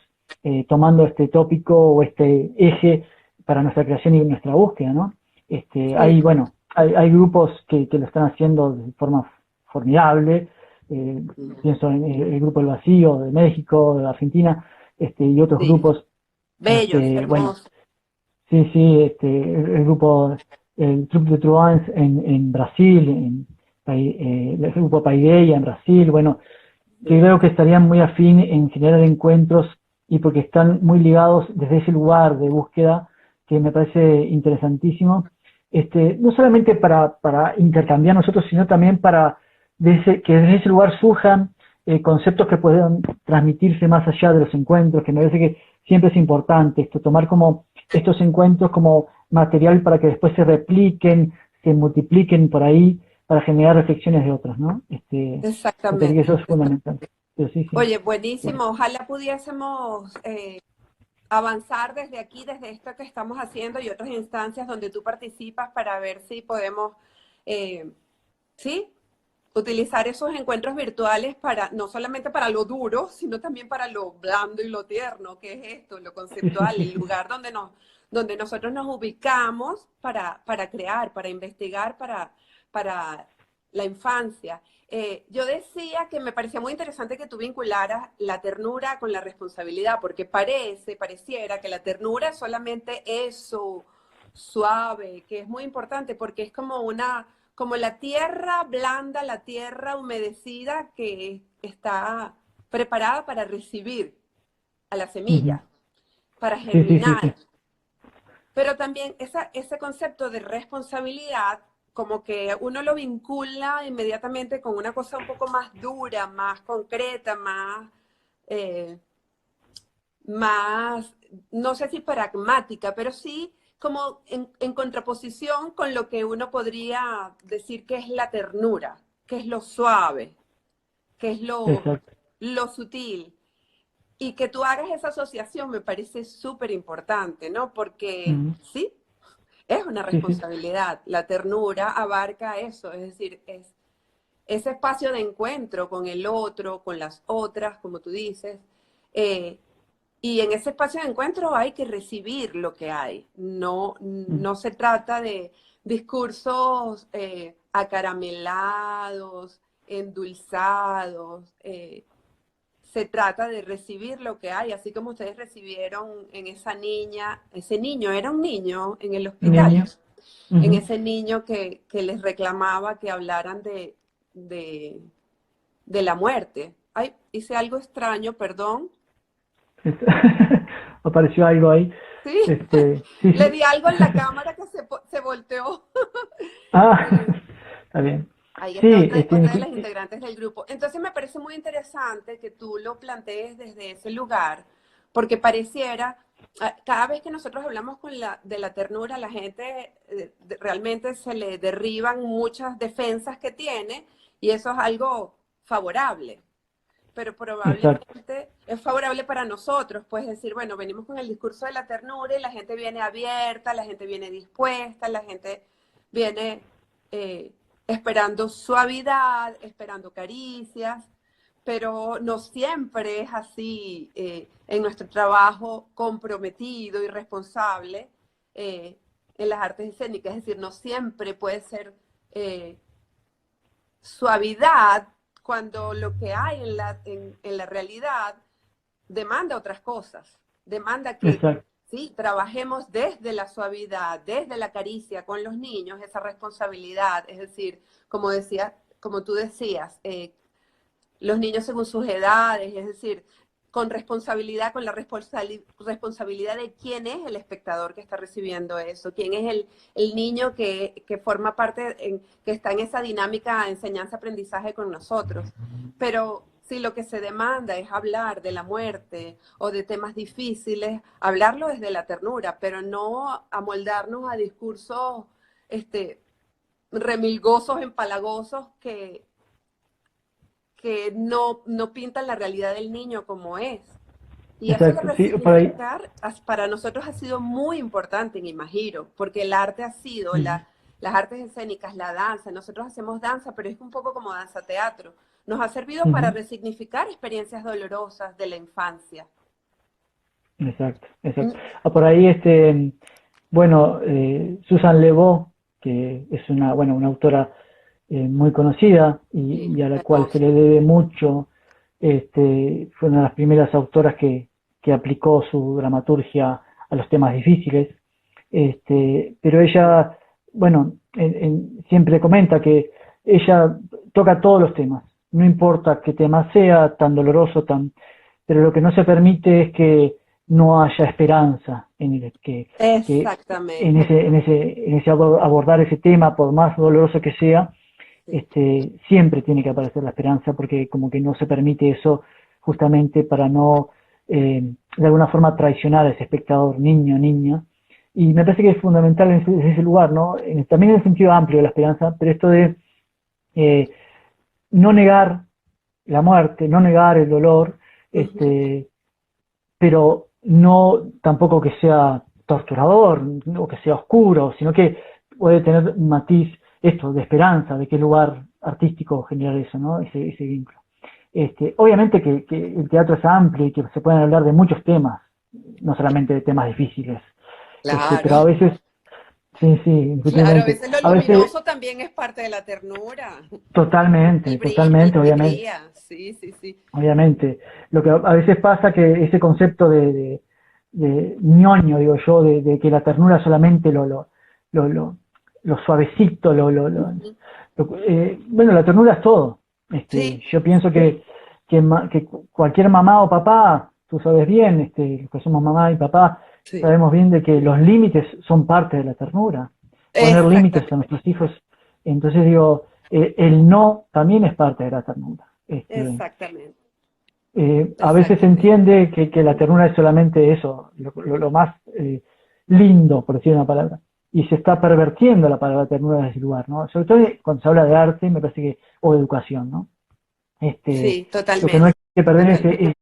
tomando este tópico o este eje para nuestra creación y nuestra búsqueda, ¿no? Sí. Bueno, hay grupos que lo están haciendo de forma formidable, pienso en el grupo El Vacío de México, de Argentina, y otros Sí. grupos, Bellos, bueno, hermosos. sí, el grupo, el Truc de Truans en Brasil, el grupo Paideia en Brasil, bueno, que Sí. creo que estarían muy afín en generar encuentros y porque están muy ligados desde ese lugar de búsqueda que me parece interesantísimo, no solamente para intercambiar nosotros, sino también para que desde ese lugar surjan conceptos que puedan transmitirse más allá de los encuentros, que me parece que siempre es importante esto, tomar como estos encuentros como material para que después se repliquen, se multipliquen por ahí para generar reflexiones de otros, ¿no? Me parece que eso Exactamente. es fundamental. Pero sí. Oye, Bueno. buenísimo. Ojalá pudiésemos avanzar desde aquí, desde esto que estamos haciendo y otras instancias donde tú participas para ver si podemos, eh, sí, utilizar esos encuentros virtuales para no solamente para lo duro, sino también para lo blando y lo tierno, que es esto, lo conceptual, el Sí. lugar donde nosotros nos ubicamos para crear, para investigar, para la infancia. Yo decía que me parecía muy interesante que tú vincularas la ternura con la responsabilidad, porque pareciera que la ternura es solamente eso, suave, que es muy importante, porque es como la tierra blanda, la tierra humedecida que está preparada para recibir a la Ujú. semilla, para Sí. germinar. Pero también ese concepto de responsabilidad, como que uno lo vincula inmediatamente con una cosa un poco más dura, más concreta, eh, más, no sé si pragmática, pero sí como en contraposición con lo que uno podría decir que es la ternura, que es lo suave, que es Exacto. lo sutil. Y que tú hagas esa asociación me parece súper importante, ¿no? Porque sí, es una Sí, sí. responsabilidad. La ternura abarca eso, es decir, es ese espacio de encuentro con el otro, con las otras, como tú dices. Y en ese espacio de encuentro hay que recibir lo que hay. No, Mm. no se trata de discursos acaramelados, endulzados. Se trata de recibir lo que hay, así como ustedes recibieron en esa niña, ese niño, era un niño en el hospital, Niño. en Ujú. ese niño que les reclamaba que hablaran de, de la muerte. Ay, hice algo extraño, perdón. Es- Apareció algo ahí. Sí, Sí, le sí. di algo en la cámara que se volteó. Ah, Eh, está bien. Ahí está Sí, otra de las integrantes del grupo. Entonces me parece muy interesante que tú lo plantees desde ese lugar, porque pareciera, cada vez que nosotros hablamos de la ternura, la gente realmente se le derriban muchas defensas que tiene y eso es algo favorable, pero exacto, probablemente es favorable para nosotros, pues decir, bueno, venimos con el discurso de la ternura y la gente viene abierta, la gente viene dispuesta, la gente viene esperando suavidad, esperando caricias, pero no siempre es así en nuestro trabajo comprometido y responsable en las artes escénicas, es decir, no siempre puede ser eh, suavidad cuando lo que hay en la realidad demanda otras cosas, demanda que exacto. sí, trabajemos desde la suavidad, desde la caricia con los niños, esa responsabilidad, es decir, como decía, como tú decías, los niños según sus edades, es decir, con responsabilidad, con la responsabilidad de quién es el espectador que está recibiendo eso, quién es el niño que forma parte, que está en esa dinámica enseñanza-aprendizaje con nosotros. Pero si lo que se demanda es hablar de la muerte o de temas difíciles, hablarlo desde la ternura, pero no amoldarnos a discursos remilgosos, empalagosos que no pintan la realidad del niño como es. Y eso de Exacto, sí, por ahí. resignificar para nosotros ha sido muy importante en Imagiro, porque el arte ha sido, Mm. las artes escénicas, la danza, nosotros hacemos danza, pero es un poco como danza teatro. Nos ha servido para Ujú. resignificar experiencias dolorosas de la infancia. Exacto, exacto. Mm, Por ahí, bueno, Susan Levaux, que es una autora muy conocida sí, y a la cual se hermoso. le debe mucho, fue una de las primeras autoras que aplicó su dramaturgia a los temas difíciles. Pero ella, bueno, siempre comenta que ella toca todos los temas, no importa qué tema sea, tan doloroso, pero lo que no se permite es que no haya esperanza que Exactamente. en ese abordar ese tema, por más doloroso que sea, Sí. siempre tiene que aparecer la esperanza, porque como que no se permite eso justamente para no, de alguna forma, traicionar a ese espectador, niño, niña. Y me parece que es fundamental en ese lugar, ¿no? También en el sentido amplio de la esperanza, pero esto de eh, no negar la muerte, no negar el dolor, Ujú. pero no tampoco que sea torturador o que sea oscuro, sino que puede tener un matiz esto de esperanza, de qué lugar artístico generar eso, ¿no? Ese vínculo. Obviamente que el teatro es amplio y que se pueden hablar de muchos temas, no solamente de temas difíciles, pero a Claro, veces, sí, sí, claro, a indiscutiblemente, veces lo a veces luminoso también es parte de la ternura. El totalmente, brillo, la totalmente, obviamente. alegría, sí, sí, sí. Obviamente. Lo que a veces pasa que ese concepto de ñoño, digo yo, de que la ternura es solamente lo, lo, lo suavecito, Ujú. bueno, la ternura es todo. Sí, Yo pienso que cualquier mamá o papá, tú sabes bien, los que somos mamá y papá, sí, sabemos bien de que los límites son parte de la ternura. Poner límites a exactamente, nuestros hijos. Entonces digo, el no también es parte de la ternura. exactamente, A veces se exactamente. entiende que la ternura es solamente eso, lo más lindo, por decir una palabra, y se está pervertiendo la palabra ternura desde ese lugar, ¿no? Sobre todo cuando se habla de arte, me parece que, o de educación, ¿no? Sí, Lo que no hay totalmente. que perder Totalmente.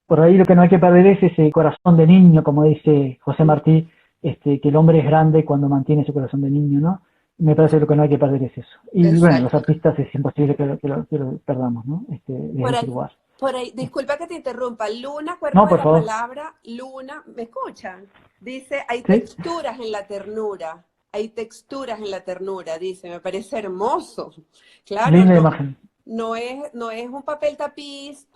por ahí lo que no hay que perder es ese corazón de niño, como dice José Martí, que el hombre es grande cuando mantiene su corazón de niño, ¿no? Me parece que lo que no hay que perder es eso. Y bueno, los Exacto. artistas es imposible que lo perdamos, ¿no? Desde Por ese ahí, lugar. por ahí, disculpa que te interrumpa. Luna, cuerpo No, de por la favor. palabra, luna, ¿me escuchan? Dice, hay ¿Sí? texturas en la ternura. Hay texturas en la ternura, dice, me parece hermoso. Claro, Linda no, imagen. no es un papel tapiz,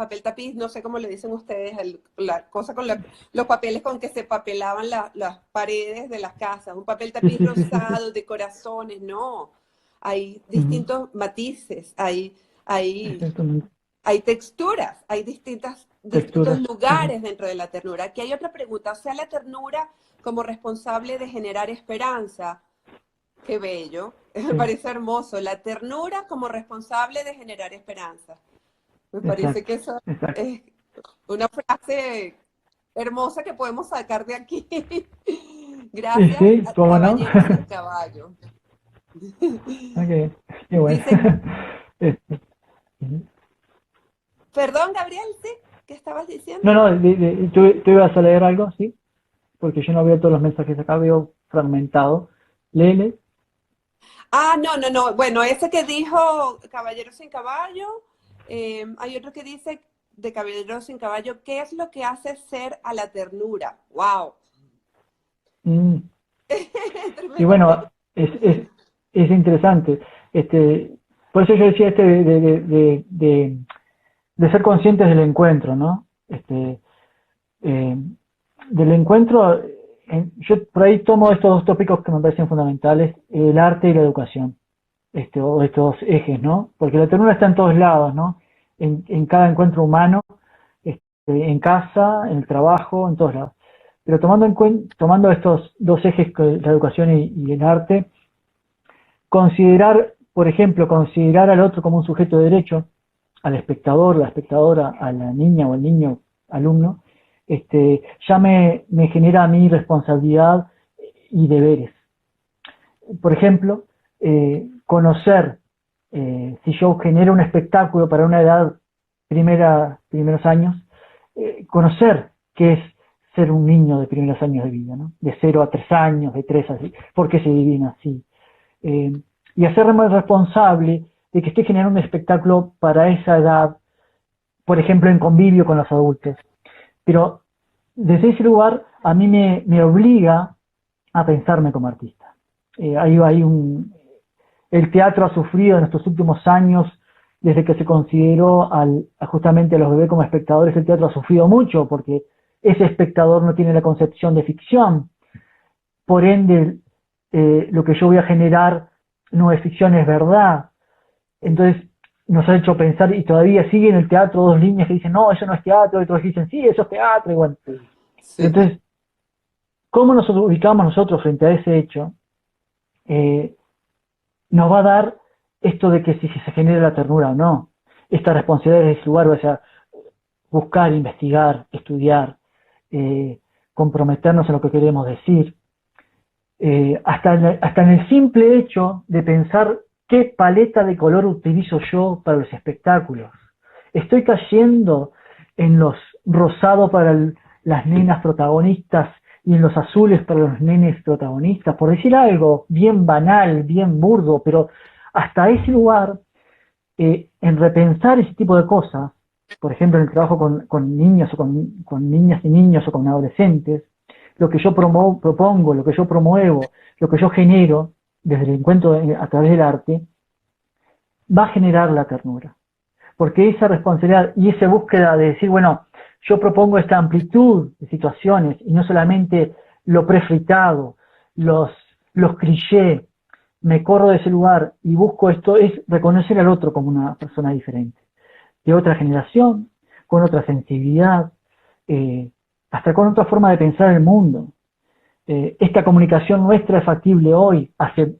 no sé cómo le dicen ustedes, la cosa con los papeles con que se papelaban las paredes de las casas, un papel Sí, tapiz sí, sí, sí, sí. rosado de corazones, no. Hay Ujú. distintos matices, hay Exactamente. hay texturas, hay distintos Texturas. Ujú. lugares dentro de la ternura. Aquí hay otra pregunta, o sea, la ternura como responsable de generar esperanza. Qué bello, me Sí, parece hermoso. La ternura como responsable de generar esperanza. Me parece exacto, que eso exacto. es una frase hermosa que podemos sacar de aquí. Y Gracias, sí, ¿cómo no? caballero sin caballo. Ok, qué bueno. Dice, Este, ujú. perdón, Gabriel, ¿sí? ¿Qué estabas No, diciendo? no, tú ibas a leer algo, ¿sí? Porque yo no veo todos los mensajes acá, veo fragmentado. Léele. Ah, no, no, no. Bueno, ese que dijo Caballero sin Caballo, hay otro que dice de Caballero sin Caballo, ¿qué es lo que hace ser a la ternura? ¡Wow! Mm. Y Tremenda bueno, pregunta. es interesante. Este, por eso yo decía de ser conscientes del encuentro, ¿no? Eh, del encuentro, yo por ahí tomo estos dos tópicos que me parecen fundamentales, el arte y la educación, o estos ejes, ¿no? Porque la ternura está en todos lados, ¿no? En cada encuentro humano, en casa, en el trabajo, en todos lados. Pero tomando estos dos ejes, la educación y el arte, considerar, por ejemplo, considerar al otro como un sujeto de derecho, al espectador, la espectadora, a la niña o al niño alumno, ya me genera a mí responsabilidad y deberes. Por ejemplo, conocer, si yo genero un espectáculo para una edad primeros años, conocer qué es ser un niño de primeros años de vida, ¿no? De 0 a 3 años, de 3 así, por qué se dividen así. Eh, y hacerme más responsable de que esté generando un espectáculo para esa edad, por ejemplo, en convivio con los adultos. Pero desde ese lugar a mí me obliga a pensarme como artista. Hay el teatro ha sufrido en estos últimos años, desde que se consideró justamente a los bebés como espectadores, el teatro ha sufrido mucho porque ese espectador no tiene la concepción de ficción. Por ende, lo que yo voy a generar no es ficción, es verdad. Entonces, nos ha hecho pensar, y todavía sigue en el teatro dos líneas que dicen, no, eso no es teatro, y otros dicen, sí, eso es teatro, y bueno. Pero Sí. entonces, ¿cómo nos ubicamos nosotros frente a ese hecho? Eh, nos va a dar esto de que si se genera la ternura o no. Esta responsabilidad de ese lugar, o sea, buscar, investigar, estudiar, comprometernos en lo que queremos decir. Hasta en el simple hecho de pensar qué paleta de color utilizo yo para los espectáculos. Estoy cayendo en los rosados para las nenas protagonistas y en los azules para los nenes protagonistas, por decir algo bien banal, bien burdo, pero hasta ese lugar, en repensar ese tipo de cosas, por ejemplo, en el trabajo con niños o con niñas y niños o con adolescentes, lo que yo propongo, lo que yo promuevo, lo que yo genero desde el encuentro a través del arte, va a generar la ternura. Porque esa responsabilidad y esa búsqueda de decir, bueno, yo propongo esta amplitud de situaciones y no solamente lo prefritado, los, los clichés, me corro de ese lugar y busco esto, es reconocer al otro como una persona diferente, de otra generación, con otra sensibilidad, eh, hasta con otra forma de pensar el mundo. Esta comunicación nuestra es factible hoy, hace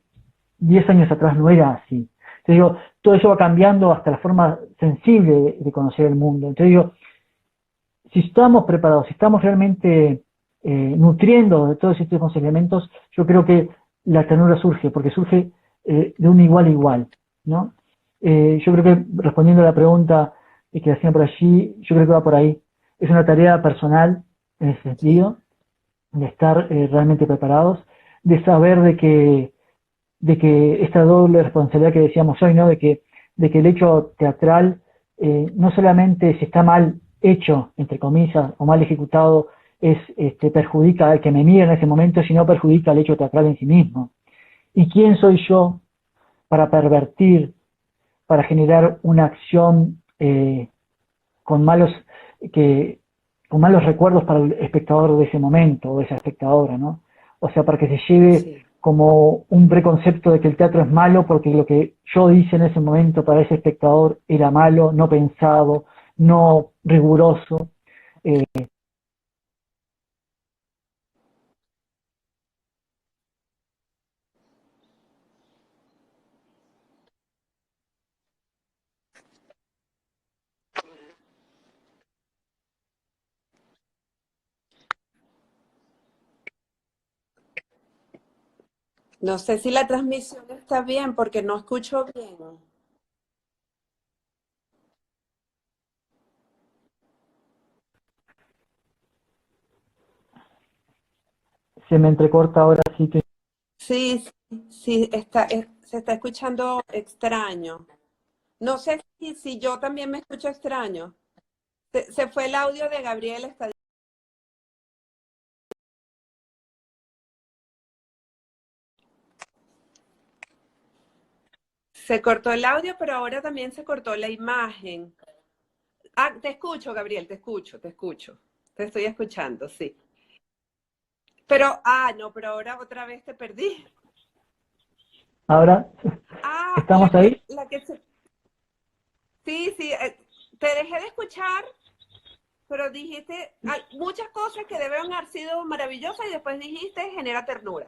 10 años atrás no era así. Entonces digo, todo eso va cambiando hasta la forma sensible de conocer el mundo. Entonces digo, si estamos preparados, si estamos realmente nutriendo de todos estos elementos, yo creo que la ternura surge, porque surge de un igual a igual, ¿no? Yo creo que respondiendo a la pregunta que hacían por allí, yo creo que va por ahí. Es una tarea personal en ese sentido, de estar realmente preparados, de saber de que esta doble responsabilidad que decíamos hoy, ¿no? De que el hecho teatral no solamente si está mal hecho, entre comillas, o mal ejecutado, perjudica al que me mira en ese momento, sino perjudica al hecho teatral en sí mismo. ¿Y quién soy yo para pervertir, para generar una acción con malos que con malos recuerdos para el espectador de ese momento o de esa espectadora, ¿no? O sea, para que se lleve Sí. como un preconcepto de que el teatro es malo porque lo que yo hice en ese momento para ese espectador era malo, no pensado, no riguroso. Eh, No sé si la transmisión está bien porque no escucho bien. Se me entrecorta ahora, así que Sí, sí, sí, se está escuchando extraño. No sé si yo también me escucho extraño. Se fue el audio de Gabriel. Se cortó el audio, pero ahora también se cortó la imagen. Ah, te escucho, Gabriel, te escucho, te escucho. Te estoy escuchando, sí. Pero, no, pero ahora otra vez te perdí. ahora Ah, estamos ahí. sí, sí, te dejé de escuchar, pero dijiste muchas cosas que deben haber sido maravillosas y después dijiste genera ternura.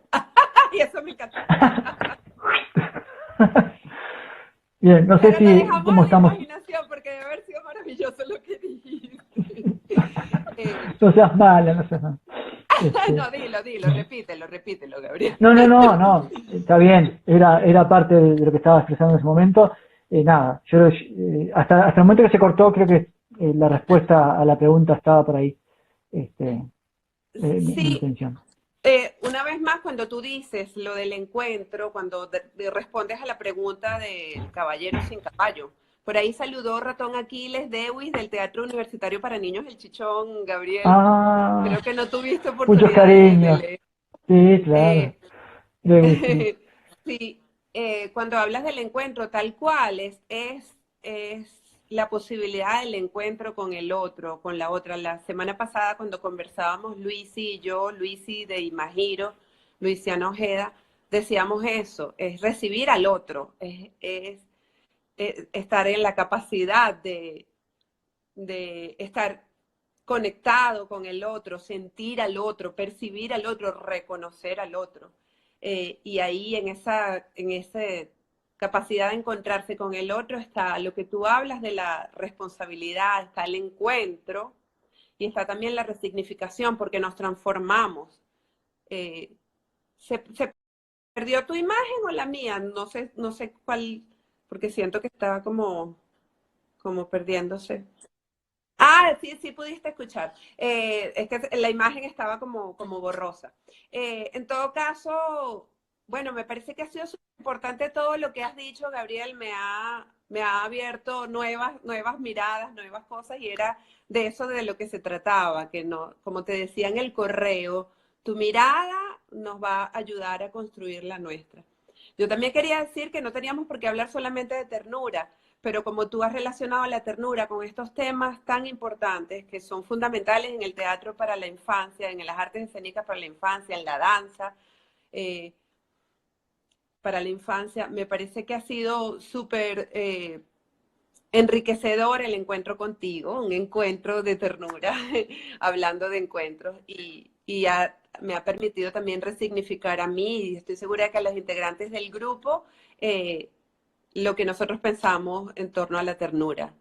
Y eso me encantó. Bien, no sé Pero lo si dejamos cómo a la estamos. imaginación porque debe haber sido maravilloso lo que dijiste. Eh, No seas mala, no seas mala. Este, no, dilo, repítelo, Gabriel. no, está bien, era parte de lo que estaba expresando en ese momento. Nada, yo hasta el momento que se cortó, creo que la respuesta a la pregunta estaba por ahí, mi Sí, intención. una vez más, cuando tú dices lo del encuentro, cuando respondes a la pregunta del caballero sin caballo, por ahí saludó Ratón Aquiles Dewis del Teatro Universitario para Niños El Chichón, Gabriel. Ah, Creo que no tuviste muchos oportunidad de cariños, leer. sí, claro, Eh, Lewis, sí. sí, cuando hablas del encuentro tal cual, es la posibilidad del encuentro con el otro, con la otra. La semana pasada cuando conversábamos Luisi y yo, Luisi de Imagiro, Luisiana Ojeda, decíamos eso, es recibir al otro, es estar en la capacidad de estar conectado con el otro, sentir al otro, percibir al otro, reconocer al otro. Y ahí en esa capacidad de encontrarse con el otro está lo que tú hablas de la responsabilidad, está el encuentro y está también la resignificación porque nos transformamos. Eh, se perdió tu imagen o la mía? No sé cuál, porque siento que estaba como perdiéndose. Sí, sí pudiste escuchar. Es que la imagen estaba como borrosa. En todo caso, bueno, me parece que ha sido súper importante todo lo que has dicho, Gabriel. Me ha abierto nuevas miradas, nuevas cosas, y era de eso de lo que se trataba, que no, como te decía en el correo, tu mirada nos va a ayudar a construir la nuestra. Yo también quería decir que no teníamos por qué hablar solamente de ternura, pero como tú has relacionado la ternura con estos temas tan importantes que son fundamentales en el teatro para la infancia, en las artes escénicas para la infancia, en la danza, eh, para la infancia, me parece que ha sido súper enriquecedor el encuentro contigo, un encuentro de ternura, hablando de encuentros, me ha permitido también resignificar a mí, y estoy segura de que a los integrantes del grupo, lo que nosotros pensamos en torno a la ternura.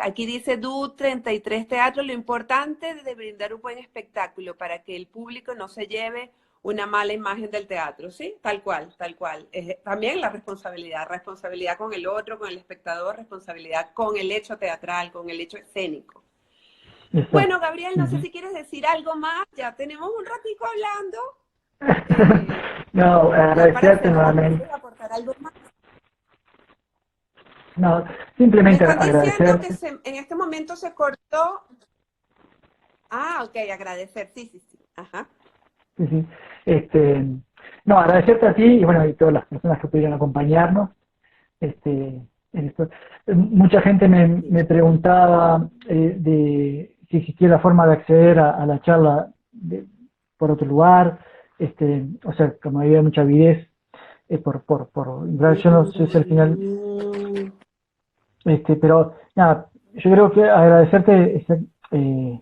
Aquí dice Du 33 Teatro, lo importante de brindar un buen espectáculo para que el público no se lleve una mala imagen del teatro, ¿sí? Tal cual, tal cual. También la responsabilidad con el otro, con el espectador, responsabilidad con el hecho teatral, con el hecho escénico. Exacto. Bueno, Gabriel, no sé si quieres decir algo más, ya tenemos un ratico hablando. No, agradecerte nuevamente. ¿Quieres aportar algo más? No, Me simplemente están diciendo agradecerte. que en este momento se cortó. Ah, ok, agradecer, sí, sí, sí. Ajá. Sí, sí. No, agradecerte a ti y bueno, y todas las personas que pudieron acompañarnos. En esto. Mucha gente me preguntaba de si existía la forma de acceder a la charla por otro lugar. O sea, como había mucha avidez en realidad yo no sé si al final, pero nada, yo creo que agradecerte eh,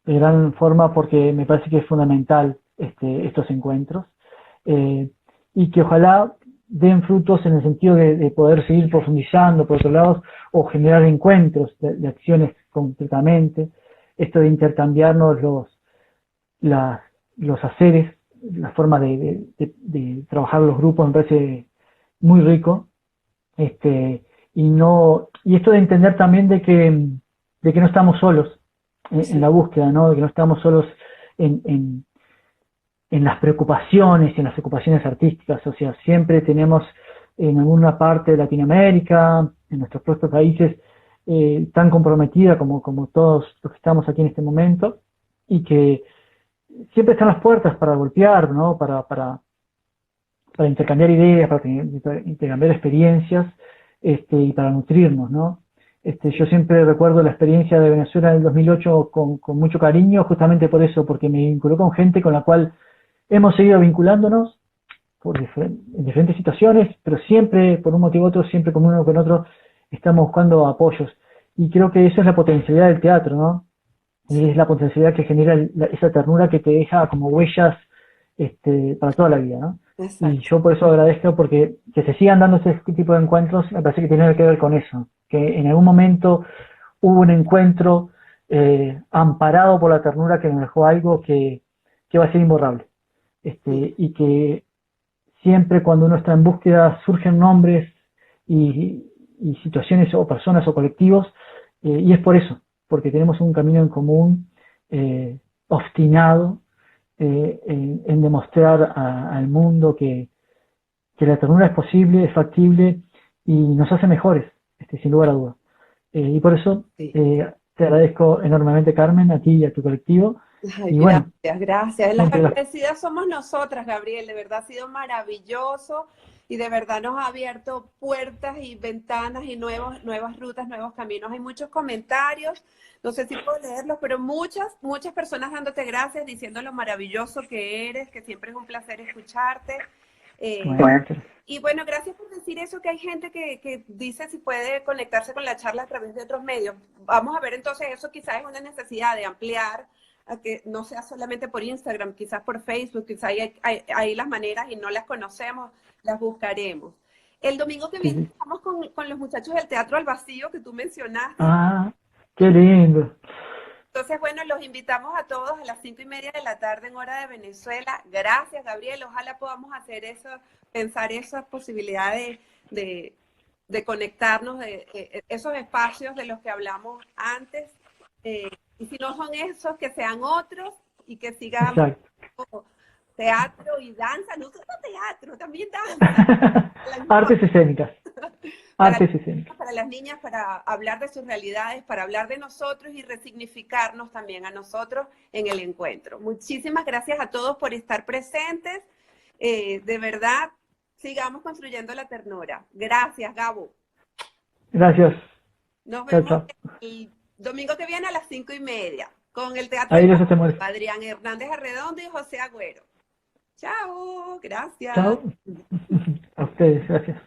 de gran forma porque me parece que es fundamental estos encuentros y que ojalá den frutos en el sentido de poder seguir profundizando por otro lado o generar encuentros de acciones concretamente, esto de intercambiarnos los haceres, la forma de trabajar los grupos me parece muy rico, y esto de entender también de que no estamos solos en la búsqueda, ¿no? De que no estamos solos en, en las preocupaciones, en las ocupaciones artísticas, o sea, siempre tenemos en alguna parte de Latinoamérica, en nuestros propios países, tan comprometida como todos los que estamos aquí en este momento, y que siempre están las puertas para golpear, ¿no? Para intercambiar ideas, para intercambiar experiencias, y para nutrirnos, ¿no? Yo siempre recuerdo la experiencia de Venezuela del 2008 con mucho cariño, justamente por eso, porque me vinculó con gente con la cual hemos seguido vinculándonos en diferentes situaciones, pero siempre, por un motivo u otro, siempre con uno o con otro, estamos buscando apoyos. Y creo que esa es la potencialidad del teatro, ¿no? Y es la potencialidad que genera esa ternura que te deja como huellas para toda la vida, ¿no? Exacto. Y yo por eso agradezco porque que se sigan dando ese tipo de encuentros, me parece que tiene que ver con eso, que en algún momento hubo un encuentro amparado por la ternura que nos dejó algo que va a ser imborrable. Y que siempre cuando uno está en búsqueda surgen nombres y situaciones o personas o colectivos, y es por eso, porque tenemos un camino en común obstinado en demostrar al mundo que la ternura es posible, es factible y nos hace mejores, sin lugar a dudas. Y por eso te agradezco enormemente, Carmen, a ti y a tu colectivo. Ay, Y gracias, bueno, gracias. Las agradecidas somos nosotras, Gabriel. De verdad ha sido maravilloso y de verdad nos ha abierto puertas y ventanas y nuevas rutas, nuevos caminos. Hay muchos comentarios, no sé si puedo leerlos, pero muchas personas dándote gracias, diciendo lo maravilloso que eres, que siempre es un placer escucharte. Y bueno, gracias por decir eso, que hay gente que dice si puede conectarse con la charla a través de otros medios. Vamos a ver entonces, eso quizás es una necesidad de ampliar a que no sea solamente por Instagram, quizás por Facebook, quizás hay las maneras y no las conocemos, las buscaremos. El domingo que viene estamos con los muchachos del Teatro al Vacío que tú mencionaste. Ah, qué lindo. Entonces, bueno, los invitamos a todos a las 5:30 de la tarde en hora de Venezuela. Gracias, Gabriel. Ojalá podamos hacer eso, pensar esas posibilidades de conectarnos, de esos espacios de los que hablamos antes. Y si no son esos, que sean otros y que sigamos teatro y danza. No solo teatro, también danza. Artes escénicas. Artes escénicas. Para las niñas, para hablar de sus realidades, para hablar de nosotros y resignificarnos también a nosotros en el encuentro. Muchísimas gracias a todos por estar presentes. De verdad, sigamos construyendo la ternura. Gracias, Gabo. Gracias. Nos vemos el domingo que viene a las 5:30 con el Teatro Adrián Hernández Arredondo y José Agüero. Chao, gracias. Chao. A ustedes, gracias.